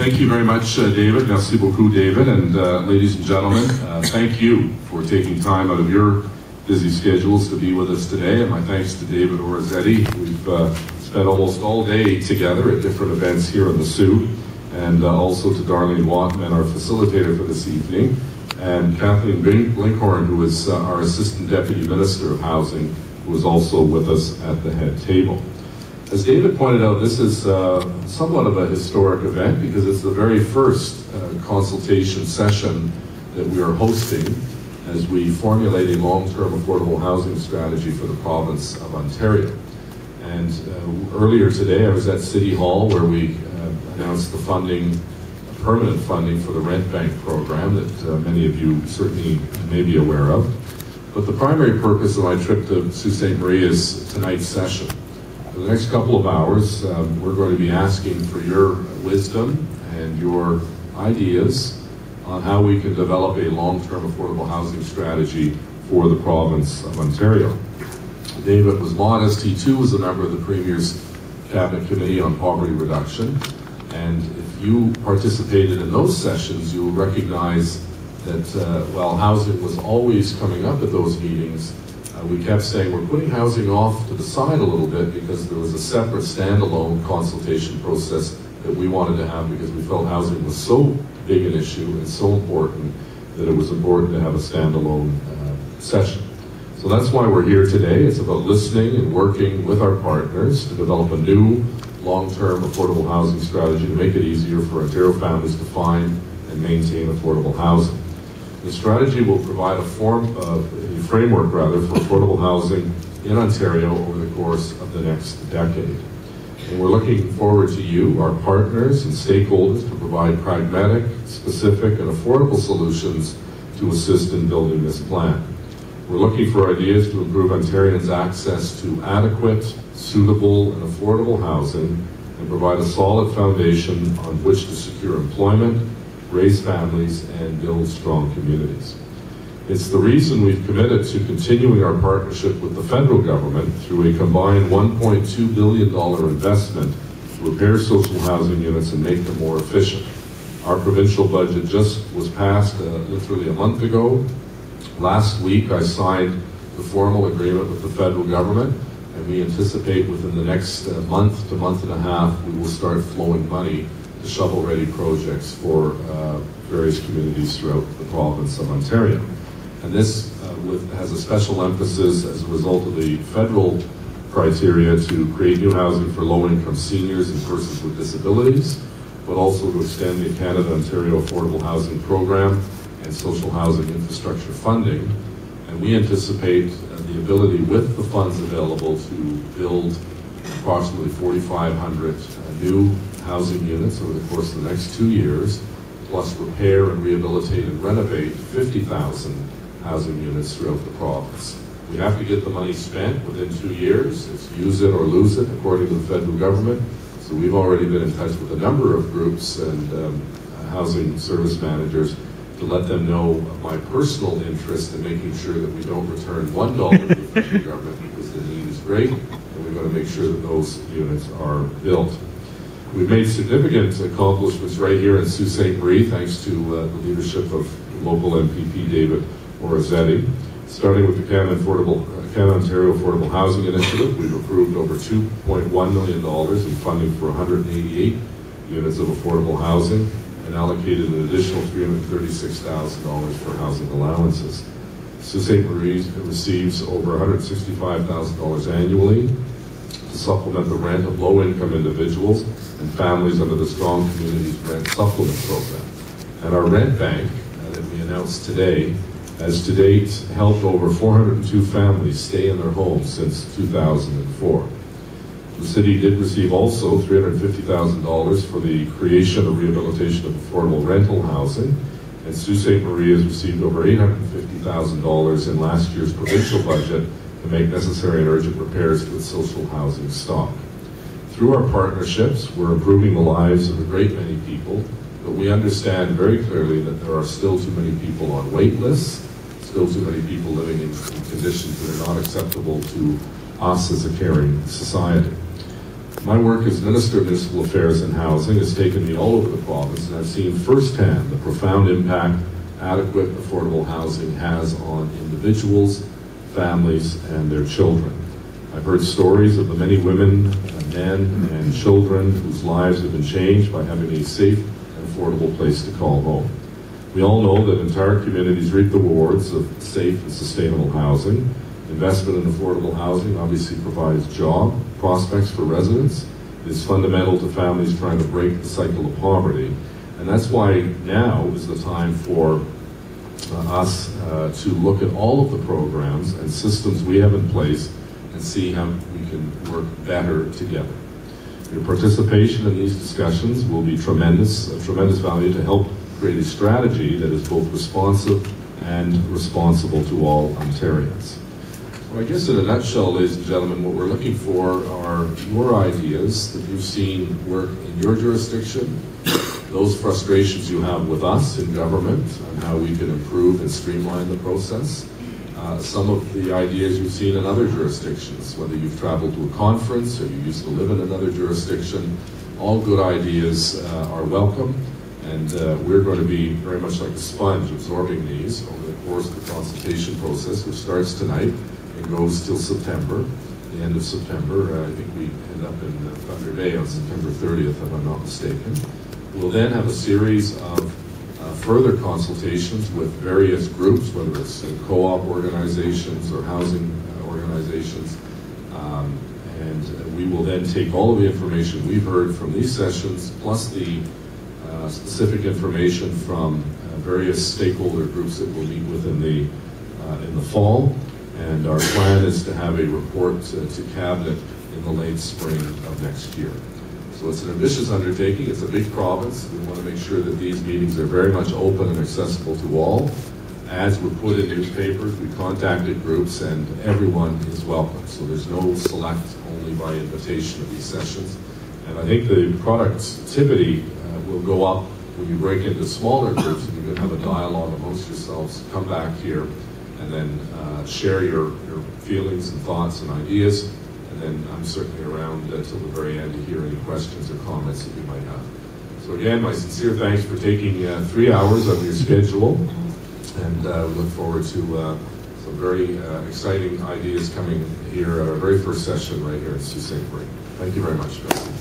Thank you very much, David. Merci beaucoup, David. And ladies and gentlemen, thank you for taking time out of your busy schedules to be with us today. And my thanks to David Orazzetti. We've spent almost all day together at different events here in the Soo. And also to Darlene Watman, our facilitator for this evening. And Kathleen Blinkhorn, who is our Assistant Deputy Minister of Housing, who is also with us at the head table. As David pointed out, this is somewhat of a historic event because it's the very first consultation session that we are hosting as we formulate a long-term affordable housing strategy for the province of Ontario. And earlier today I was at City Hall where we announced the funding, permanent funding for the rent bank program that many of you certainly may be aware of. But the primary purpose of my trip to Sault Ste. Marie is tonight's session. For the next couple of hours, we're going to be asking for your wisdom and your ideas on how we can develop a long-term affordable housing strategy for the province of Ontario. David was modest. He too was a member of the Premier's Cabinet Committee on Poverty Reduction. And if you participated in those sessions, you will recognize that while housing was always coming up at those meetings, we kept saying we're putting housing off to the side a little bit because there was a separate standalone consultation process that we wanted to have because we felt housing was so big an issue and so important that it was important to have a standalone session. So that's why we're here today. It's about listening and working with our partners to develop a new long-term affordable housing strategy to make it easier for Ontario families to find and maintain affordable housing. The strategy will provide a framework for affordable housing in Ontario over the course of the next decade. And we're looking forward to you, our partners and stakeholders, to provide pragmatic, specific, and affordable solutions to assist in building this plan. We're looking for ideas to improve Ontarians' access to adequate, suitable, and affordable housing and provide a solid foundation on which to secure employment, raise families, and build strong communities. It's the reason we've committed to continuing our partnership with the federal government through a combined $1.2 billion investment to repair social housing units and make them more efficient. Our provincial budget just was passed literally a month ago. Last week I signed the formal agreement with the federal government, and we anticipate within the next month to month and a half we will start flowing money to shovel-ready projects for various communities throughout the province of Ontario. And this has a special emphasis as a result of the federal criteria to create new housing for low-income seniors and persons with disabilities, but also to extend the Canada-Ontario Affordable Housing Program and social housing infrastructure funding. And we anticipate the ability with the funds available to build approximately 4,500 new housing units over the course of the next 2 years, plus repair and rehabilitate and renovate 50,000 housing units throughout the province. We have to get the money spent within 2 years. It's use it or lose it according to the federal government. So we've already been in touch with a number of groups and housing service managers to let them know of my personal interest in making sure that we don't return $1 to the federal government because the need is great, and we're going to make sure that those units are built. We've made significant accomplishments right here in Sault Ste. Marie, thanks to the leadership of local MPP David Orazzetti. Starting with the Canada-Ontario Affordable Housing Initiative, we've approved over $2.1 million in funding for 188 units of affordable housing and allocated an additional $336,000 for housing allowances. Sault Ste. Marie receives over $165,000 annually to supplement the rent of low-income individuals and families under the Strong Communities Rent Supplement Program. And our rent bank that we announced today has to date helped over 402 families stay in their homes since 2004. The city did receive also $350,000 for the creation or rehabilitation of affordable rental housing, and Sault Ste. Marie has received over $850,000 in last year's provincial budget to make necessary and urgent repairs to its social housing stock. Through our partnerships, we're improving the lives of a great many people, but we understand very clearly that there are still too many people on wait lists, still too many people living in conditions that are not acceptable to us as a caring society. My work as Minister of Municipal Affairs and Housing has taken me all over the province, and I've seen firsthand the profound impact adequate, affordable housing has on individuals, families, and their children. I've heard stories of the many women, men, and children whose lives have been changed by having a safe and affordable place to call home. We all know that entire communities reap the rewards of safe and sustainable housing. Investment in affordable housing obviously provides job prospects for residents. It is fundamental to families trying to break the cycle of poverty. And that's why now is the time for us to look at all of the programs and systems we have in place and see how we can work better together. Your participation in these discussions will be tremendous value to help create a strategy that is both responsive and responsible to all Ontarians. Well, I guess in a nutshell, ladies and gentlemen, what we're looking for are your ideas that you've seen work in your jurisdiction, those frustrations you have with us in government and how we can improve and streamline the process. Some of the ideas you've seen in other jurisdictions, whether you've traveled to a conference or you used to live in another jurisdiction, all good ideas are welcome, and we're going to be very much like a sponge absorbing these over the course of the consultation process, which starts tonight and goes till September, the end of September. I think we end up in Thunder Bay on September 30th, if I'm not mistaken. We'll then have a series of further consultations with various groups, whether it's co-op organizations or housing organizations, and we will then take all of the information we've heard from these sessions, plus the specific information from various stakeholder groups that we'll meet with in the fall. And our plan is to have a report to Cabinet in the late spring of next year. So it's an ambitious undertaking. It's a big province. We want to make sure that these meetings are very much open and accessible to all. Ads were put in newspapers. We contacted groups, and everyone is welcome. So there's no select only by invitation of these sessions. And I think the productivity will go up when you break into smaller groups and you can have a dialogue amongst yourselves. Come back here and then share your feelings and thoughts and ideas. And then I'm certainly around till the very end to hear any questions or comments that you might have. So again, my sincere thanks for taking 3 hours of your schedule, and we look forward to some very exciting ideas coming here at our very first session right here in Sault Ste. Marie. Thank you very much, Betsy.